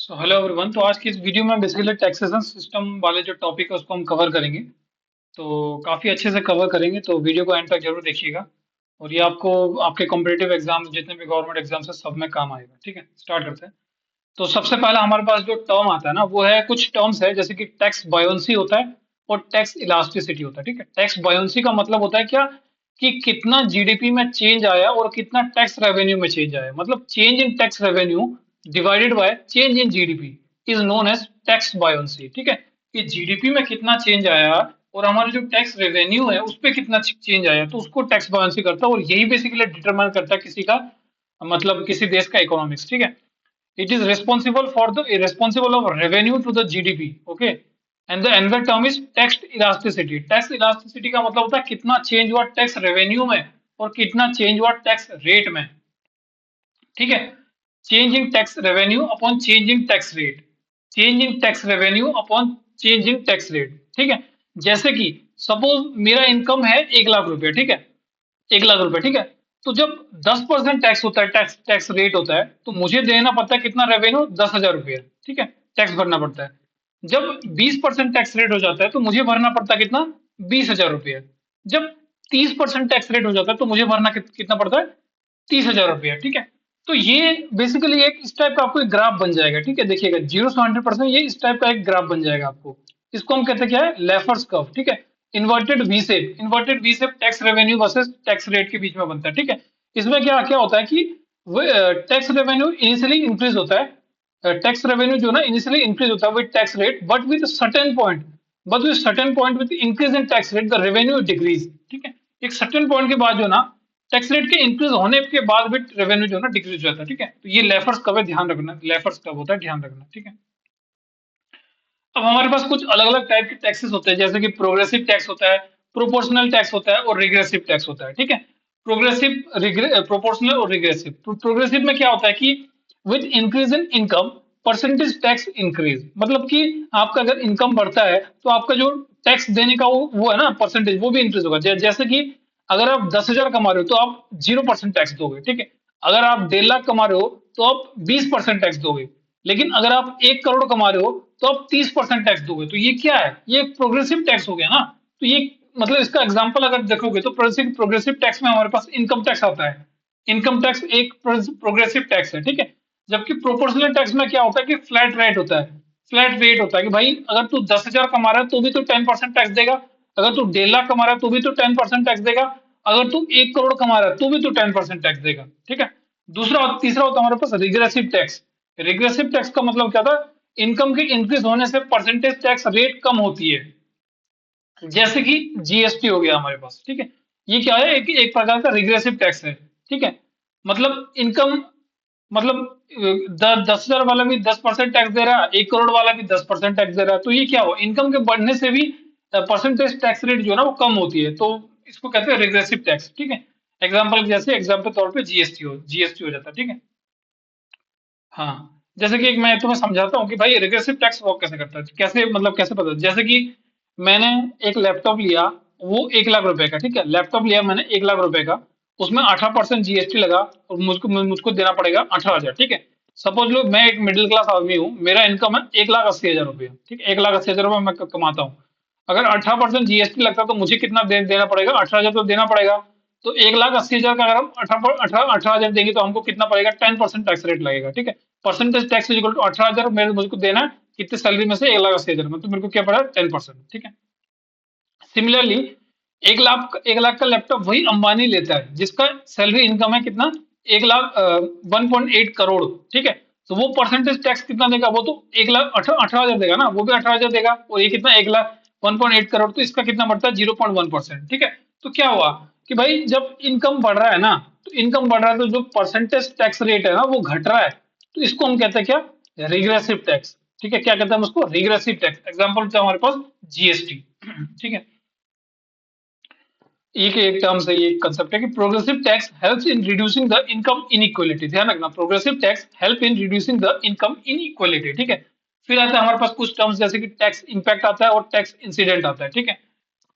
So hello everyone. तो आज की इस वीडियो में बेसिकली टैक्सेशन सिस्टम वाले जो टॉपिक है उसको हम कवर करेंगे। तो काफ़ी अच्छे से कवर करेंगे, तो वीडियो को एंड तक जरूर देखिएगा। और ये आपको आपके कॉम्पिटेटिव एग्जाम जितने भी गवर्नमेंट एग्जाम्स है सब में काम आएगा। ठीक है, स्टार्ट करते हैं। तो सबसे पहला हमारे पास जो टर्म आता है ना, वो है कुछ टर्म्स है जैसे कि टैक्स बायोंसी होता है और टैक्स इलास्टिसिटी होता है। ठीक है, टैक्स बायोंसी का मतलब होता है क्या, कि कितना जीडीपी में चेंज आया और कितना टैक्स रेवेन्यू में चेंज आया। मतलब change in tax revenue divided by change in GDP is known as tax buoyancy. ठीक है, कि जीडीपी में कितना चेंज आया और हमारा जो टैक्स रेवेन्यू है उस पर कितना चेंज आया, तो उसको टैक्स बायोंसी करता है। और यही बेसिकली डिटरमाइन करता है किसी का, मतलब किसी देश का इकोनॉमिक्स। ठीक है, it is responsible for the responsible of revenue to the GDP. Okay, and the another term is tax elasticity. Tax elasticity का मतलब होता है कितना चेंज हुआ टैक्स रेवेन्यू में और कितना चेंज हुआ टैक्स रेट में। ठीक है, change in tax revenue upon change in tax rate, change in tax revenue upon change in tax rate. ठीक है, जैसे कि सपोज मेरा इनकम है 1 लाख रुपए। ठीक है, 1 लाख रुपए। ठीक है, तो जब 10% टैक्स होता है, टैक्स टैक्स रेट होता है, तो मुझे देना पड़ता है कितना रेवेन्यू, 10,000 रुपये। ठीक है, टैक्स भरना पड़ता है। जब 20% टैक्स रेट हो जाता है तो मुझे भरना पड़ता है कितना, 20,000 रुपये। जब 30% टैक्स रेट हो जाता है तो मुझे भरना कितना पड़ता है, 30,000 रुपये। ठीक है, तो ये बेसिकली एक इस टाइप का आपको एक ग्राफ बन जाएगा। ठीक है, देखिएगा 0 से 100%, ये इस टाइप का एक ग्राफ बन जाएगा आपको। इसको हम कहते हैं क्या है, लेफर्स कर्व। ठीक है, inverted V shape tax revenue versus tax rate के बीच में बनता है। ठीक है, इसमें क्या क्या होता है कि टैक्स रेवेन्यू इनिशियली इंक्रीज होता है, टैक्स रेवेन्यू जो ना इनिशियली इंक्रीज होता है with tax rate, but with certain point with increase in tax rate the revenue decrease. ठीक है, एक सर्टेन पॉइंट के बाद जो ना टैक्स रेट के इंक्रीज होने के बाद भी रेवेन्यू जो है ना डिक्रीज हो जाता है। ठीक है, तो ये लेफर्स कब है, ध्यान रखना, लेफर्स कब होता है, ध्यान रखना। ठीक है, अब हमारे पास कुछ अलग अलग टाइप के टैक्सेस होते हैं, जैसे कि प्रोग्रेसिव टैक्स होता है, प्रोपोर्शनल टैक्स होता है और रिग्रेसिव टैक्स होता है। ठीक है, प्रोपोर्शनल और रिग्रेसिव। तो प्रोग्रेसिव में क्या होता है कि with increase in income percentage tax increase, मतलब कि आपका अगर इनकम बढ़ता है तो आपका जो टैक्स देने का वो है ना परसेंटेज, वो भी इंक्रीज होगा। जैसे कि अगर आप 10,000 कमा रहे हो तो आप 0% टैक्स दोगे। ठीक है, अगर आप 1.5 लाख कमा रहे हो तो आप 20% टैक्स दोगे। लेकिन अगर आप 1 करोड़ कमा रहे हो तो आप 30% टैक्स दोगे। तो ये क्या है, ये प्रोग्रेसिव टैक्स हो गया ना। तो ये मतलब इसका एग्जांपल अगर देखोगे तो प्रोग्रेसिव टैक्स में हमारे पास इनकम टैक्स आता है। इनकम टैक्स एक प्रोग्रेसिव टैक्स है। ठीक है, जबकि प्रोपोर्शनल टैक्स में क्या होता है कि फ्लैट रेट होता है। फ्लैट रेट होता है कि भाई अगर तू 10,000 कमा रहा है तो भी तो 10% टैक्स देगा, अगर तू 1.5 लाख कमा रहा है तो भी तो 10% टैक्स देगा, अगर तू 1 करोड़ कमा रहा है तो भी तो 10% टैक्स देगा। ठीक है, तीसरा होता है हमारे पास रिग्रेसिव टैक्स। रिग्रेसिव टैक्स का मतलब क्या था, इनकम के इंक्रीज होने से परसेंटेज टैक्स रेट कम होती है, जैसे कि जीएसटी हो गया हमारे पास। ठीक है, ये क्या है, एक प्रकार का रिग्रेसिव टैक्स है। ठीक है, मतलब इनकम, मतलब 10,000 वाला भी 10% टैक्स दे रहा है, 1 करोड़ वाला भी 10% टैक्स दे रहा है। तो ये क्या हो, इनकम के बढ़ने से भी परसेंटेज टैक्स रेट जो है ना वो कम होती है। तो इसको कहते हैं रिग्रेसिव टैक्स। ठीक है, एग्जाम्पल तौर पे जीएसटी हो जाता है। ठीक है, हाँ, जैसे कि एक मैं तुम्हें समझाता हूँ कि भाई रिग्रेसिव टैक्स वर्क कैसे करता है, कैसे मतलब कैसे पता। जैसे कि मैंने एक लैपटॉप लिया, वो 1 लाख रुपए का। ठीक है, लैपटॉप लिया मैंने 1 लाख रुपए का, उसमें 18% जीएसटी लगा और मुझको मुझको देना पड़ेगा 18,000। ठीक है, सपोज लो मैं एक मिडिल क्लास आदमी हूँ, मेरा इनकम है 1,80,000 रुपये। ठीक है, 1,80,000 रुपये मैं कमाता हूँ। अगर 18% जीएसटी लगता तो मुझे कितना देना पड़ेगा, 18,000 तो देना पड़ेगा। तो 1,80,000 का अगर हम 18,000 देंगे तो हमको कितना पड़ेगा, 10% टैक्स रेट लगेगा। ठीक है, परसेंटेज टैक्स इक्वल टू 18,000 मेरे मुझको देना है कितने सैलरी में से, 1,80,000 में, तो मेरे को क्या पड़ा, 10%। ठीक है, सिमिलरली 1 लाख का लैपटॉप वही अंबानी लेता है जिसका सैलरी इनकम है कितना, 1.8 करोड़। ठीक है, तो वो परसेंटेज टैक्स कितना देगा, वो तो 1,18,000 देगा ना, वो भी 18,000 देगा। और ये कितना, 1,01.8 करोड़, तो इसका कितना बढ़ता है, 0.1%। ठीक है, तो क्या हुआ कि भाई जब इनकम बढ़ रहा है ना, तो इनकम बढ़ रहा है तो जो परसेंटेज टैक्स रेट है ना वो घट रहा है। तो इसको हम कहते हैं क्या, रिग्रेसिव टैक्स। ठीक है, क्या कहते हैं हम उसको, रिग्रेसिव टैक्स। एग्जाम्पल है हमारे पास जीएसटी। ठीक है, एक टर्म से ये कंसेप्ट है कि progressive tax helps in reducing the income inequality. ध्यान रखना, progressive tax help in reducing the income inequality. ठीक है, फिर आता है हमारे पास कुछ टर्म्स जैसे कि टैक्स इंपैक्ट आता है और टैक्स इंसिडेंट आता है। ठीक है,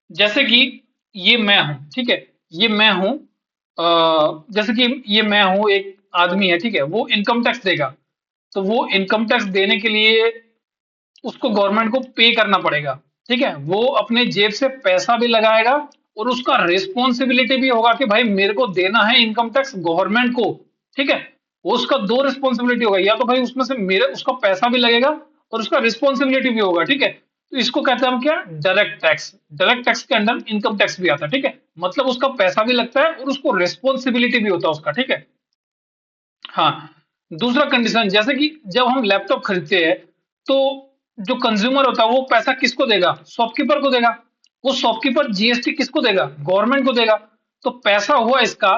जैसे कि ये मैं हूं। ठीक है, ये मैं हूं, जैसे कि ये मैं हूं, एक आदमी है। ठीक है, वो इनकम टैक्स देगा। तो वो इनकम टैक्स देने के लिए उसको गवर्नमेंट को पे करना पड़ेगा। ठीक है, वो अपने जेब से पैसा भी लगाएगा और उसका रिस्पॉन्सिबिलिटी भी होगा कि भाई मेरे को देना है इनकम टैक्स गवर्नमेंट को। ठीक है, वो उसका दो रिस्पॉन्सिबिलिटी होगा, या तो भाई उसमें से मेरे उसका पैसा भी लगेगा और उसका रिस्पॉन्सिबिलिटी भी होगा। ठीक है, तो इसको कहते हैं हम क्या, डायरेक्ट टैक्स। डायरेक्ट टैक्स के अंडर इनकम टैक्स भी आता है। ठीक है, मतलब उसका पैसा भी लगता है और उसको रिस्पॉन्सिबिलिटी भी होता है उसका। ठीक है, हाँ। दूसरा कंडीशन, जैसे कि जब हम लैपटॉप खरीदते हैं तो जो कंज्यूमर होता है वो पैसा किसको देगा, शॉपकीपर को देगा। वो शॉपकीपर जीएसटी किसको देगा, गवर्नमेंट को देगा। तो पैसा हुआ इसका,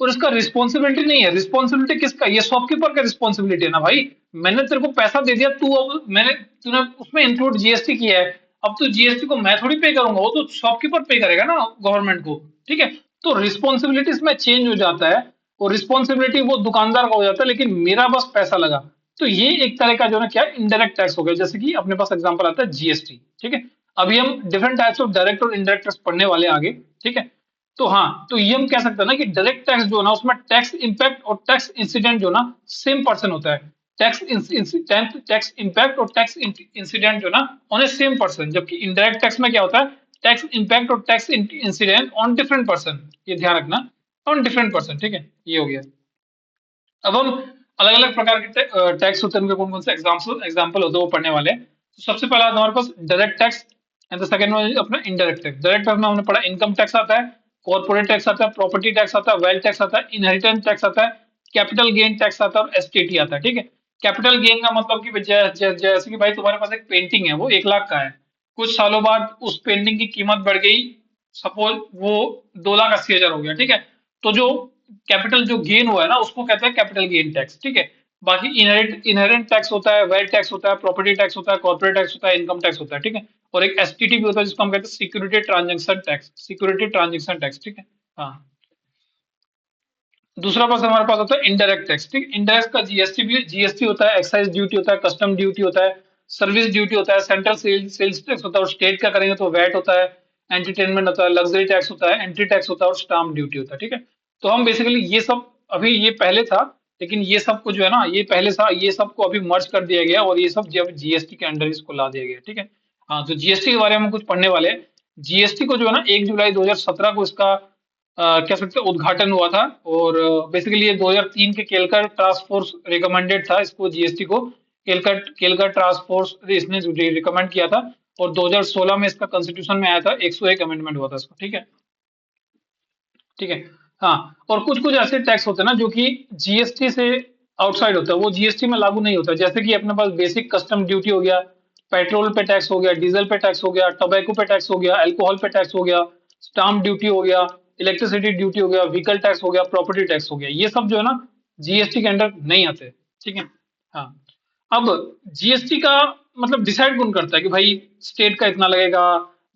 और इसका रिस्पॉन्सिबिलिटी नहीं है। रिस्पॉन्सिबिलिटी किसका, ये शॉपकीपर का रिस्पॉन्सिबिलिटी है ना भाई। मैंने तेरे को पैसा दे दिया, तू अब मैंने तूने उसमें इंक्लूड जीएसटी किया है। अब तो जीएसटी को मैं थोड़ी पे करूंगा, वो तो शॉपकीपर पे करेगा ना गवर्नमेंट को। ठीक है, तो रिस्पॉन्सिबिलिटी इसमें चेंज हो जाता है, और रिस्पॉन्सिबिलिटी वो दुकानदार का हो जाता है, लेकिन मेरा बस पैसा लगा। तो ये एक तरह का जो ना क्या इनडायरेक्ट टैक्स हो गया, जैसे कि अपने पास एग्जांपल आता है जीएसटी। ठीक है, अभी हम डिफरेंट टाइप्स ऑफ डायरेक्ट और इनडायरेक्ट टैक्स पढ़ने वाले हैं आगे। ठीक है, तो हाँ, तो ये हम कह सकते हैं ना कि डायरेक्ट टैक्स जो है ना उसमें टैक्स इंपैक्ट और टैक्स इंसिडेंट जो ना सेम पर्सन होता है। टैक्स इंपैक्ट और टैक्स इंसिडेंट जो ना ऑन ए सेम पर्सन, जबकि इनडायरेक्ट टैक्स में क्या होता है, टैक्स इंपैक्ट और tax incident on different person. ये ध्यान रखना, ऑन डिफरेंट पर्सन। ठीक है, ये हो गया। अब हम अलग अलग प्रकार के टैक्स होते हैं, उनके कौन कौन से एग्जाम्पल होते हैं वो पढ़ने वाले हैं। तो सबसे पहला हमारे पास direct tax, and the second one अपना इनडायरेक्ट टैक्स। डायरेक्ट टैक्स में हमने पढ़ा इनकम टैक्स आता है, कॉर्पोरेट टैक्स आता है, प्रॉपर्टी टैक्स आता है, वेल्थ टैक्स आता है, इनहेरिटेंस टैक्स आता है, कैपिटल गेन टैक्स आता है और एसटीटी आता है। ठीक है, कैपिटल गेन का मतलब कि जैसे कि भाई तुम्हारे पास एक पेंटिंग है, वो 1 लाख का है। कुछ सालों बाद उस पेंटिंग की कीमत बढ़ गई, सपोज वो 2,80,000 हो गया। ठीक है, तो जो कैपिटल जो गेन हुआ है ना उसको कहते हैं कैपिटल गेन टैक्स। ठीक है, बाकी इनहेरेंट टैक्स होता है, वेल्थ टैक्स होता है, प्रॉपर्टी टैक्स होता है, कॉर्पोरेट टैक्स होता है, इनकम टैक्स होता है। ठीक है, और एक एसटीटी भी होता है जिसको हम कहते हैं security transaction tax. Security transaction tax. ठीक है, हाँ। दूसरा पास हमारे पास होता है इनडायरेक्ट टैक्स। ठीक, इनडायरेक्ट का जीएसटी होता है, एक्साइज ड्यूटी होता है, कस्टम ड्यूटी होता है, सर्विस ड्यूटी होता है, सेंट्रल सेल्स टैक्स होता है, और स्टेट का करेंगे तो वैट होता है, एंटरटेनमेंट होता है, लग्जरी टैक्स होता है, एंट्री टैक्स होता है और स्टाम्प ड्यूटी होता है। ठीक है, तो हम बेसिकली ये सब, अभी ये पहले था, लेकिन ये सब को जो है ना ये पहले था, ये सबको अभी मर्ज कर दिया गया और ये सब जब जीएसटी के अंडर इसको ला दिया गया। ठीक है, हाँ, तो जीएसटी के बारे में हम कुछ पढ़ने वाले हैं। जीएसटी को जो है ना 1 जुलाई 2017 को इसका कह सकते हैं उद्घाटन हुआ था, और बेसिकली ये 2003 के केलकर टास्क फोर्स रिकमेंडेड था इसको, जीएसटी को केलकर केलकर टास्क फोर्स इसने रिकमेंड किया था, और 2016 में इसका कॉन्स्टिट्यूशन में आया था, 101 अमेंडमेंट हुआ था इसको। ठीक है, ठीक है, हाँ। और कुछ कुछ ऐसे टैक्स होते हैं ना जो कि जीएसटी से आउटसाइड होता है, वो जीएसटी में लागू नहीं होता। जैसे कि अपने पास बेसिक कस्टम ड्यूटी हो गया, पेट्रोल पे टैक्स हो गया, डीजल पे टैक्स हो गया, टोबैको पे टैक्स हो गया, अल्कोहल पे टैक्स हो गया, स्टाम्प ड्यूटी हो गया, इलेक्ट्रिसिटी ड्यूटी हो गया, व्हीकल टैक्स हो गया, प्रॉपर्टी टैक्स हो गया। ये सब जो है ना जीएसटी के अंडर नहीं आते। ठीक है, हाँ। अब जीएसटी का मतलब डिसाइड कौन करता है कि भाई स्टेट का इतना लगेगा,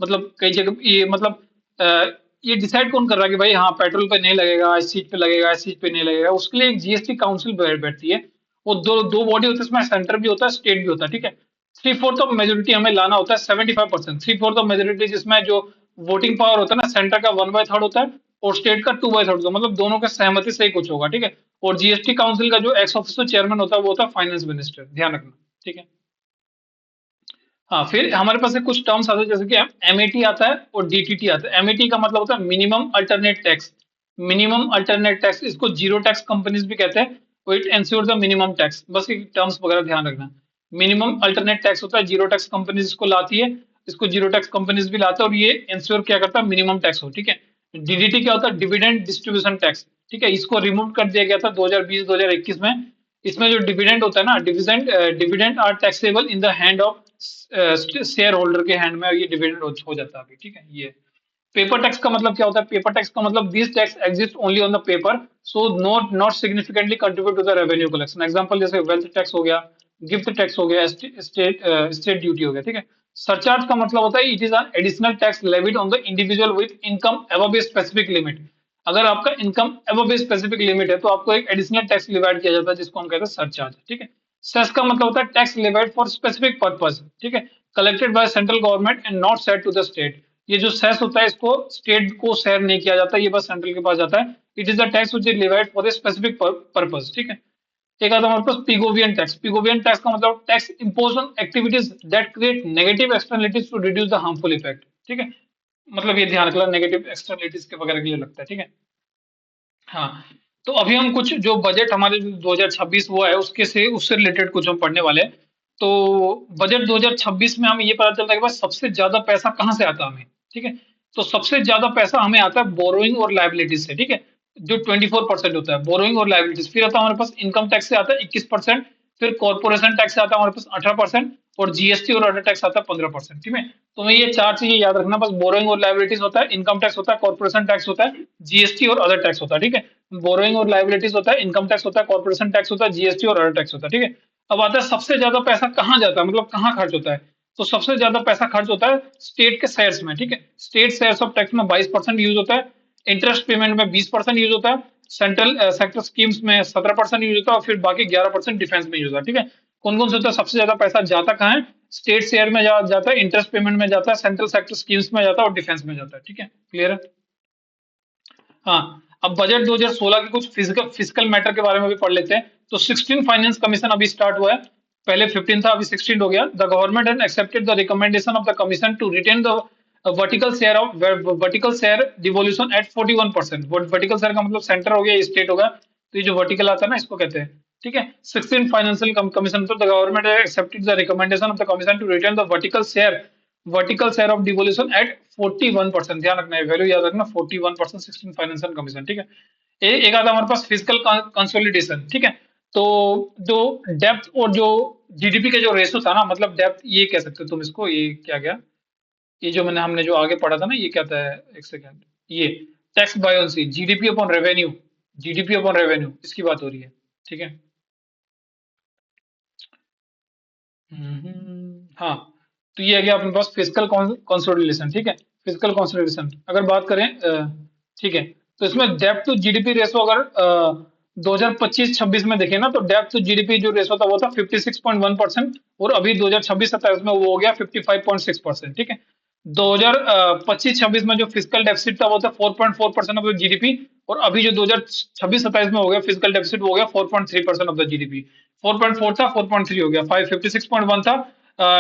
मतलब कई जगह ये मतलब अ, ये डिसाइड कौन कर रहा है कि भाई हाँ पेट्रोल पे नहीं लगेगा, इस चीज पे लगेगा, इस चीज पे नहीं लगेगा। उसके लिए एक जीएसटी काउंसिल बैठती है। वो दो दो बॉडी होते हैं, इसमें सेंटर भी होता है, स्टेट भी होता है। ठीक है, 3/4 ऑफ मेजोरिटी हमें लाना होता है, 75%। 3/4 ऑफ मेजोरिटी जिसमें जो वोटिंग पावर होता है ना, सेंटर का 1/3 होता है और स्टेट का 2/3 होता है, मतलब दोनों के सहमति से ही कुछ होगा। ठीक है, और जीएसटी काउंसिल का जो एक्स ऑफिसो चेयरमैन होता है वो होता है फाइनेंस मिनिस्टर, ध्यान रखना। ठीक है, हाँ। फिर हमारे पास एक कुछ टर्म्स आते हैं, जैसे कि एमएटी आता है और डीटीटी आता है। एमएटी का मतलब होता है minimum alternate tax. Minimum alternate tax, इसको जीरो टैक्स कंपनीज भी कहते हैं। वो it ensure the minimum tax, बस ये टर्म्स वगैरह ध्यान रखना। मिनिमम अल्टरनेट टैक्स होता है, जीरो टैक्स कंपनीज इसको लाती है, इसको जीरो टैक्स कंपनीज भी लाता है, और ये इंश्योर क्या करता है, मिनिमम टैक्स हो। ठीक है, डीडीटी क्या होता है, डिविडेंड डिस्ट्रीब्यूशन टैक्स। ठीक है, इसको रिमूव कर दिया गया था 2020-2021 में। इसमें जो डिविडेंड होता है ना, dividend dividend are taxable in the hand of shareholder के हैंड में ये डिविडेंड हो जाता है अभी। ठीक है, ये पेपर टैक्स का मतलब क्या होता है, पेपर टैक्स का मतलब this tax exist only on the paper, so not not significantly contribute to the revenue collection. Example जैसे वेल्थ टैक्स हो गया, गिफ्ट टैक्स हो गया, स्टेट ड्यूटी हो गया। ठीक है, सरचार्ज का मतलब होता है it is an additional tax levied on the individual with income above a specific limit. अगर आपका income above a specific limit है तो आपको एक एडिशनल टैक्स डिवाइड किया जाता है, जिसको हम कहते हैं सरचार्ज। ठीक है, सेस का मतलब होता है tax levied for specific purpose. ठीक है, collected by central government and not set to the state. ये जो सेस होता है इसको स्टेट को शेयर नहीं किया जाता, ये बस सेंट्रल के पास जाता है। It is the tax which is levied for a specific purpose. ठीक है, एक आता है हमारे पास पिगोवियन टैक्स। पिगोवियन टैक्स का मतलब tax impose on activities that create negative externalities to reduce the harmful effect. ठीक है, मतलब ये ध्यान रखना, नेगेटिव एक्सटर्नलिटीज के वगैरह के लिए लगता है। ठीक है, हाँ। तो अभी हम कुछ जो बजट हमारे जो 2026 हुआ है उसके से उससे रिलेटेड कुछ हम पढ़ने वाले हैं। तो बजट 2026 में हमें ये पता चलता है कि बस सबसे ज्यादा पैसा कहाँ से आता है हमें। ठीक है, तो सबसे ज्यादा पैसा हमें आता है बोरोइंग और लाइबिलिटीज से। ठीक है, जो 24% होता है बोरोइंग और लाइबिलिटीज। फिर आता है हमारे पास इनकम टैक्स से आता है 21%। फिर कॉर्पोरेशन टैक्स से आता है हमारे पास 18%। और जीएसटी और अदर टैक्स आता है 15%। ठीक है, तो हमें ये चार चीजें याद रखना, बस बोरोइंग और लाइबिलिटीज होता है, इनकम टैक्स होता है, कॉर्पोरेशन टैक्स होता है, जीएसटी और अदर टैक्स होता है। ठीक है, बोरोइंग और लाइबिलिटीज होता है, इनकम टैक्स होता है, कॉर्पोरेशन टैक्स होता है, जीएसटी और अदर टैक्स होता है। ठीक है, अब आता है सबसे ज्यादा पैसा कहाँ जाता है, मतलब कहाँ खर्च होता है। तो सबसे ज्यादा पैसा खर्च होता है स्टेट के शेयर्स में। ठीक है, स्टेट शेयर्स ऑफ टैक्स में 22% यूज होता है, इंटरेस्ट पेमेंट में 20% यूज होता है, सेंट्रल सेक्टर स्कीम्स में 17% यूज होता है, और फिर बाकी 11% डिफेंस में यूज होता है। ठीक है, कौन कौन से होता है, सबसे ज्यादा पैसा जाता कहाँ है, स्टेट शेयर में जाता है, इंटरेस्ट पेमेंट में जाता है, सेंट्रल सेक्टर स्कीम्स में जाता है, और डिफेंस में जाता है। ठीक है, क्लियर है। हाँ, अब बजट 2016 के कुछ फिजिकल फिजिकल मैटर के बारे में भी पढ़ लेते हैं। तो 16 फाइनेंस कमीशन अभी स्टार्ट हुआ है। पहले 15 था, अभी 16 हो गया। The government has accepted the recommendation of the commission to retain the vertical share devolution at 41%। Vertical share का मतलब सेंटर हो गया, ये स्टेट होगा, तो ये जो वर्टिकल आता है ना, इसको कहते हैं। ठीक है, 16 फाइनेंशियल कमीशन, तो the government has accepted the recommendation of the commission to retain the vertical share of devolution at 41%। ध्यान रखना है, वैल्यू याद रखना, 41%, 16 फाइनेंशियल कमीशन। ठीक है, एक आता है हमारे पास फिजिकल कंसोलिडेशन। ठीक है, तो जो डेप्थ और जो जीडीपी के जो रेशो था ना, मतलब डेप्थ ये कह सकते हो तुम इसको, ये क्या गया, ये जो हमने जो आगे पढ़ा था ना, ये क्या था, एक सेकेंड, ये tax buoyancy, GDP upon revenue, GDP upon revenue, इसकी बात हो रही है। ठीक है, हाँ। तो ये आ गया अपने पास फिजिकल कंसोलिडेशन। ठीक है, फिजिकल कंसोलिडेशन अगर बात करें, ठीक है, तो इसमें डेब्ट टू जीडीपी रेशो अगर 2025-26 में देखें ना, तो डेब्ट टू जीडीपी जो रेशो था वो था 56.1%, और अभी 2026-27 में वो हो गया 55.6%। ठीक है, 2025-26 में जो फिजिकल डेफिसिट था वो था 4.4% ऑफ द जीडीपी, और अभी जो 2026-27 में हो गया फिजिकल डेफिसिट, वो हो गया 4.3% ऑफ द जीडीपी। 4.4 था, 4.3 हो गया, 56.1 था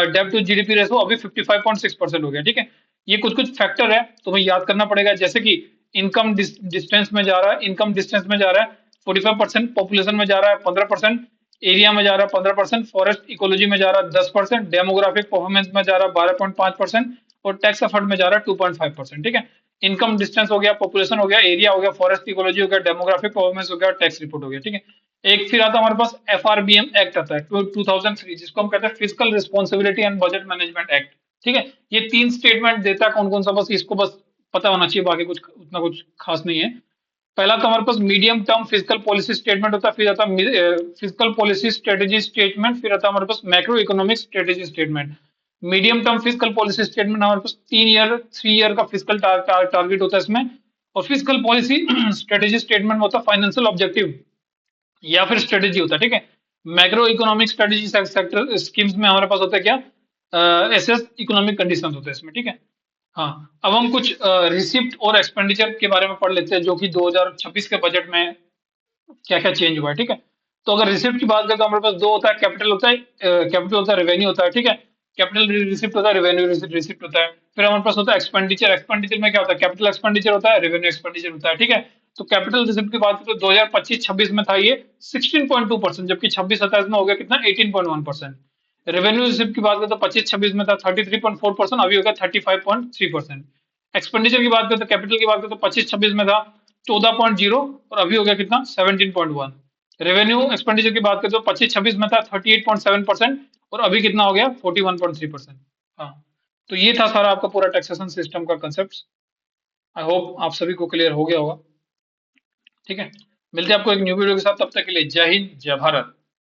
डेब्ट टू जीडीपी रेशो, अभी 55.6% हो गया। ठीक है, ये कुछ कुछ फैक्टर है तुम्हें याद करना पड़ेगा, जैसे कि इनकम डिस्टेंस में जा रहा है, इनकम डिस्टेंस में जा रहा है 45%, पॉपुलेशन में जा रहा है 15%, एरिया में जा रहा है 15%, फॉरेस्ट इकोलॉजी में जा रहा है 10%, डेमोग्राफिक परफॉर्मेंस में जा रहा है 12.5%, और टैक्स एफर्ट में जा रहा है 2.5%। ठीक है, इनकम डिस्टेंस हो गया, पॉपुलेशन हो गया, एरिया हो गया, फॉरेस्ट इकोलॉजी हो गया, डेमोग्राफिक परफॉर्मेंस हो गया, टैक्स रिपोर्ट हो गया। ठीक है, एक फिर आता है हमारे पास एफआरबीएम एक्ट आता है 2003, जिसको हम कहते हैं physical responsibility and budget management act. ठीक है, ये 3 स्टेटमेंट देता है, कौन कौन सा, बस इसको बस पता होना चाहिए, बाकी कुछ उतना कुछ खास नहीं है। पहला तो हमारे पास medium term fiscal policy statement होता है, फिर आता है फिजिकल पॉलिसी स्ट्रेटेजी स्टेटमेंट, फिर आता है हमारे पास macroeconomic strategy statement. Medium term fiscal policy statement हमारे पास 3 ईयर 3 ईयर का फिजिकल टारगेट होता है इसमें। और फिजिकल पॉलिसी स्ट्रेटेजी स्टेटमेंट में होता है फाइनेंशियल ऑब्जेक्टिव या फिर स्ट्रेटेजी होता है। ठीक है, macro economic strategy sector schemes में हमारे पास होता है क्या, एसेस इकोनॉमिक कंडीशन होते हैं इसमें। ठीक है, हाँ। अब हम कुछ रिसिप्ट और एक्सपेंडिचर के बारे में पढ़ लेते हैं, जो कि 2026 के बजट में क्या क्या चेंज हुआ है। ठीक है, तो अगर रिसिप्ट की बात करें तो हमारे पास दो होता है, कैपिटल होता है, कैपिटल होता है, रेवेन्यू होता है। ठीक है, कैपिटल रिसिप्ट होता है, रेवेन्यू रिसिप्ट होता है। फिर हमारे पास होता है एक्सपेंडिचर, एक्सपेंडिचर में क्या होता है, कैपिटल एक्सपेंडिचर होता है, रेवेन्यू एक्सपेंडिचर होता है। ठीक है, तो कैपिटल रिसिप्ट की बात करें तो 2025-26 में था ये 16.2%, जबकि 26-27 में हो गया कितना, 18.1%। रेवेन्यू रिसिप्ट की बात करें तो 25-26 में था 33.4%, अभी हो गया 35.3%। एक्सपेंडिचर की बात करें तो कैपिटल की बात करें तो 25-26 में था 14.0, और अभी हो गया कितना, 17.1। रेवेन्यू एक्सपेंडिचर की बात करें तो 25-26 में था 38.7%, और अभी कितना हो गया, 41.3%। हाँ, तो ये था सारा आपका पूरा टैक्सेशन सिस्टम का कंसेप्ट। आई होप आप सभी को क्लियर हो गया होगा। ठीक है, मिलते हैं आपको एक न्यू वीडियो के साथ, तब तक के लिए जय हिंद, जय भारत।